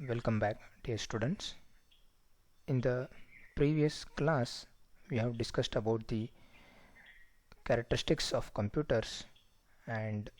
Welcome back, dear students. In the previous class, we have discussed about the characteristics of computers, and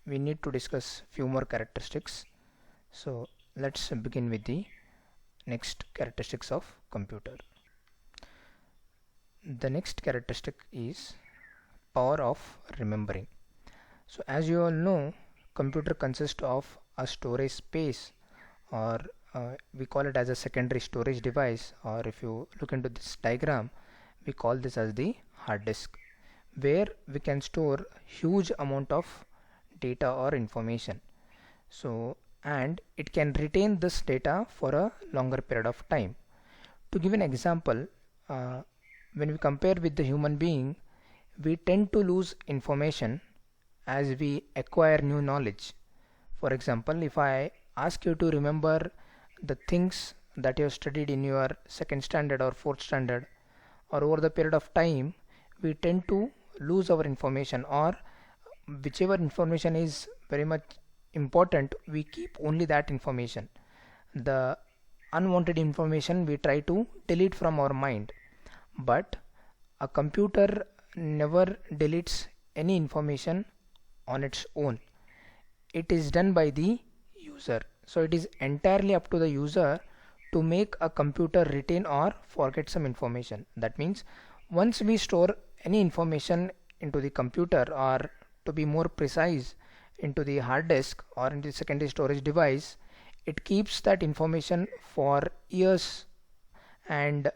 we need to discuss few more characteristics. So let's begin with the next characteristics of computer. The next characteristic is power of remembering. So as you all know, computer consists of a storage space, or we call it as a secondary storage device, or if you look into this diagram, we call this as the hard disk, where we can store huge amount of data or information. So and it can retain this data for a longer period of time. To give an example, when we compare with the human being, we tend to lose information as we acquire new knowledge. For example, if I ask you to remember the things that you have studied in your second standard or fourth standard, or over the period of time, we tend to lose our information, or whichever information is very much important, we keep only that information. The unwanted information we try to delete from our mind. But a computer never deletes any information on its own. It is done by the user. So it is entirely up to the user to make a computer retain or forget some information. That means once we store any information into the computer, or to be more precise, into the hard disk or into the secondary storage device, it keeps that information for years. And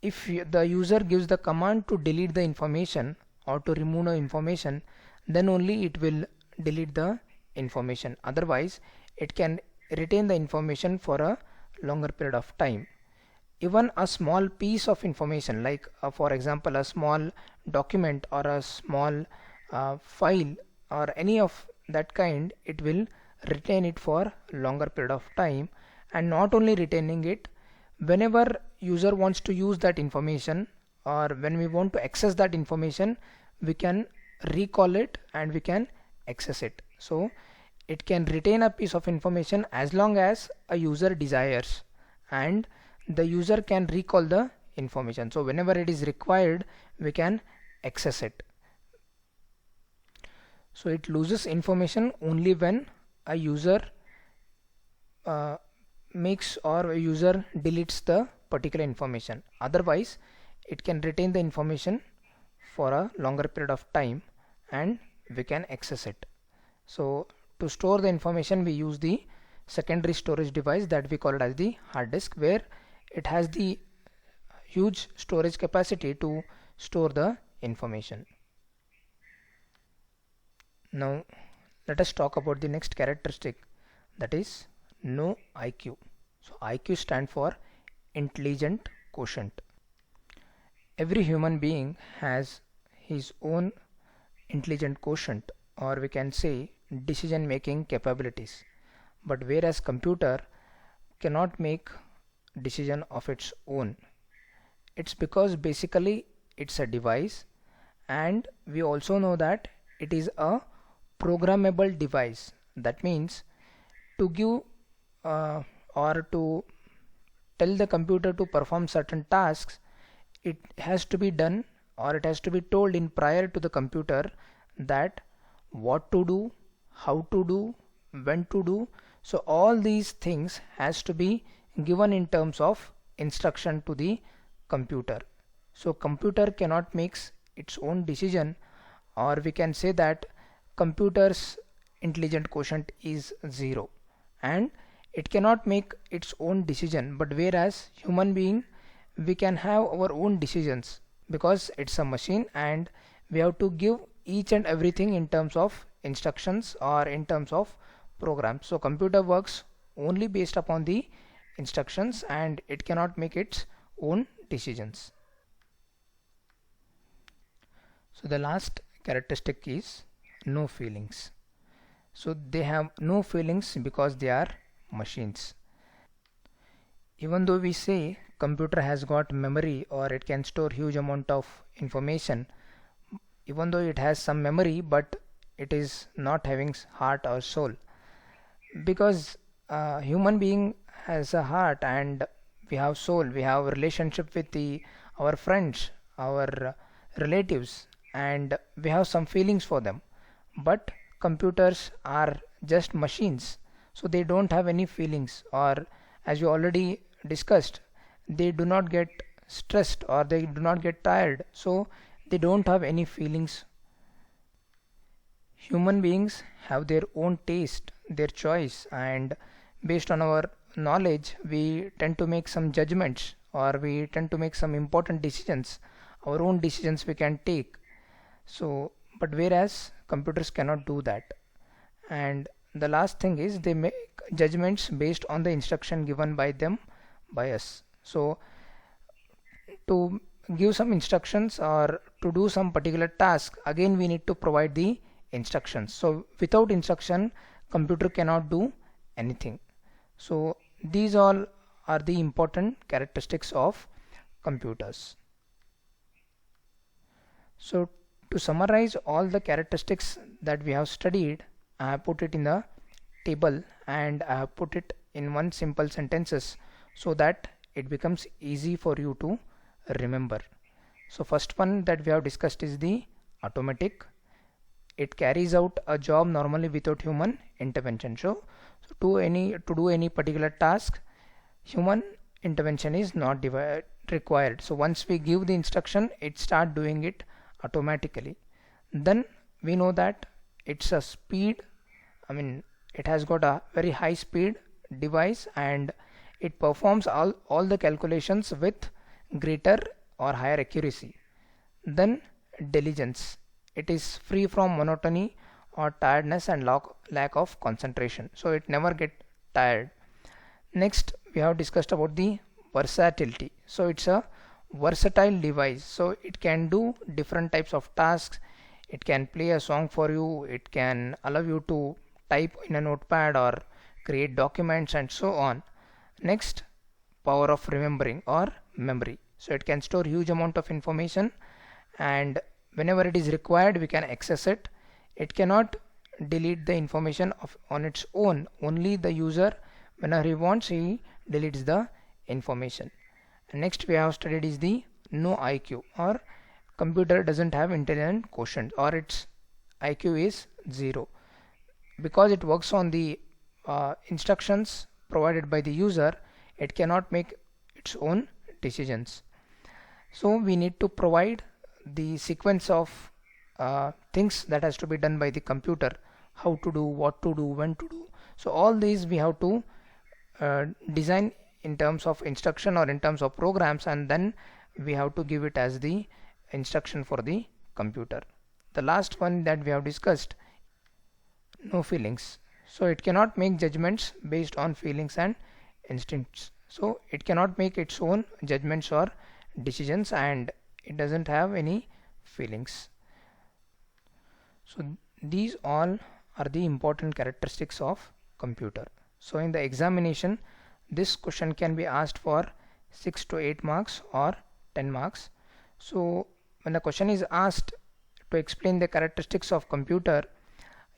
if the user gives the command to delete the information or to remove the information, then only it will delete the information. Otherwise, it can retain the information for a longer period of time. Even a small piece of information, like for example a small document or a small file or any of that kind, it will retain it for longer period of time. And not only retaining it, whenever user wants to use that information, or when we want to access that information, we can recall it and we can access it. So it can retain a piece of information as long as a user desires, and the user can recall the information. So whenever it is required, we can access it. So it loses information only when a user makes or a user deletes the particular information. Otherwise, it can retain the information for a longer period of time and we can access it. So to store the information, we use the secondary storage device that we call it as the hard disk, where it has the huge storage capacity to store the information. Now let us talk about the next characteristic, that is no IQ. So IQ stands for intelligent quotient. Every human being has his own intelligent quotient, or we can say decision making capabilities. But whereas computer cannot make decision of its own, it's because basically it's a device, and we also know that it is a programmable device. That means to give or to tell the computer to perform certain tasks, it has to be done, or it has to be told in prior to the computer that what to do, how to do, when to do. So all these things has to be given in terms of instruction to the computer. So computer cannot make its own decision, or we can say that computer's intelligent quotient is 0, and it cannot make its own decision. But whereas human being, we can have our own decisions, because it's a machine and we have to give each and everything in terms of instructions or in terms of programs. So computer works only based upon the instructions and it cannot make its own decisions. So the last characteristic is no feelings. So they have no feelings because they are machines. Even though we say computer has got memory, or it can store huge amount of information, even though it has some memory, but it is not having heart or soul, because human being has a heart, and we have soul, we have relationship with our friends, our relatives, and we have some feelings for them. But computers are just machines, so they don't have any feelings, or as you already discussed, they do not get stressed or they do not get tired, so they don't have any feelings. Human beings have their own taste, their choice, and based on our knowledge, we tend to make some judgments, or we tend to make some important decisions. Our own decisions we can take. So, but whereas computers cannot do that. And the last thing is they make judgments based on the instruction given by them by us. So, to give some instructions or to do some particular task, again we need to provide the instructions. So without instruction, computer cannot do anything. So these all are the important characteristics of computers. So to summarize all the characteristics that we have studied, I have put it in the table and I have put it in one simple sentences so that it becomes easy for you to remember. So first one that we have discussed is the automatic. It carries out a job normally without human intervention. So to do any particular task, human intervention is not required. So once we give the instruction, it start doing it automatically. Then we know that it's a speed, it has got a very high speed device, and it performs all the calculations with greater or higher accuracy. Then diligence. It is free from monotony or tiredness and lack of concentration. So it never get tired. Next, we have discussed about the versatility. So it's a versatile device. So it can do different types of tasks. It can play a song for you. It can allow you to type in a notepad or create documents and so on. Next, power of remembering or memory. So it can store huge amount of information, and whenever it is required we can access it. It cannot delete the information on its own. Only the user, whenever he wants, he deletes the information. And next we have studied is the no IQ, or computer doesn't have intelligent quotient, or its IQ is 0, because it works on the instructions provided by the user. It cannot make its own decisions. So we need to provide the sequence of things that has to be done by the computer, how to do, what to do, when to do. So all these we have to design in terms of instruction or in terms of programs, and then we have to give it as the instruction for the computer. The last one that we have discussed, no feelings. So it cannot make judgments based on feelings and instincts. So it cannot make its own judgments or decisions, and it doesn't have any feelings. So these all are the important characteristics of computer. So in the examination, this question can be asked for 6 to 8 marks or 10 marks. So when the question is asked to explain the characteristics of computer,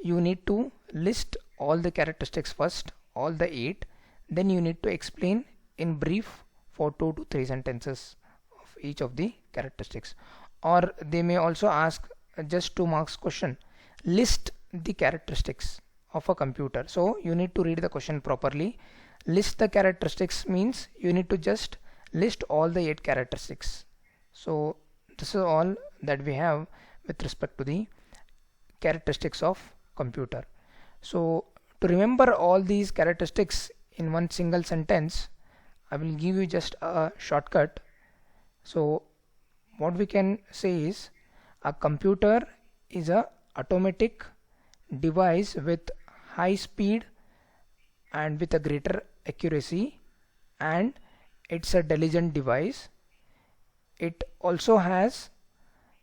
you need to list all the characteristics first, all the 8. Then you need to explain in brief for 2 to 3 sentences of each of the characteristics. Or they may also ask just 2 marks question, list the characteristics of a computer. So you need to read the question properly. List the characteristics means you need to just list all the 8 characteristics. So this is all that we have with respect to the characteristics of computer. So to remember all these characteristics in one single sentence, I will give you just a shortcut. So what we can say is, a computer is a automatic device with high speed and with a greater accuracy, and it's a diligent device. It also has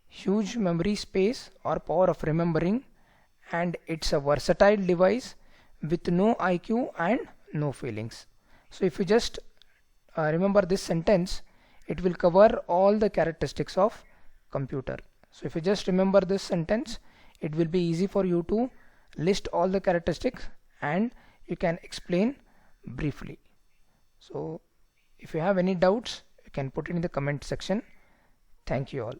huge memory space or power of remembering, and it's a versatile device with no IQ and no feelings. So if you just remember this sentence, it will cover all the characteristics of computer. So if you just remember this sentence, it will be easy for you to list all the characteristics and you can explain briefly. So if you have any doubts, you can put it in the comment section. Thank you all.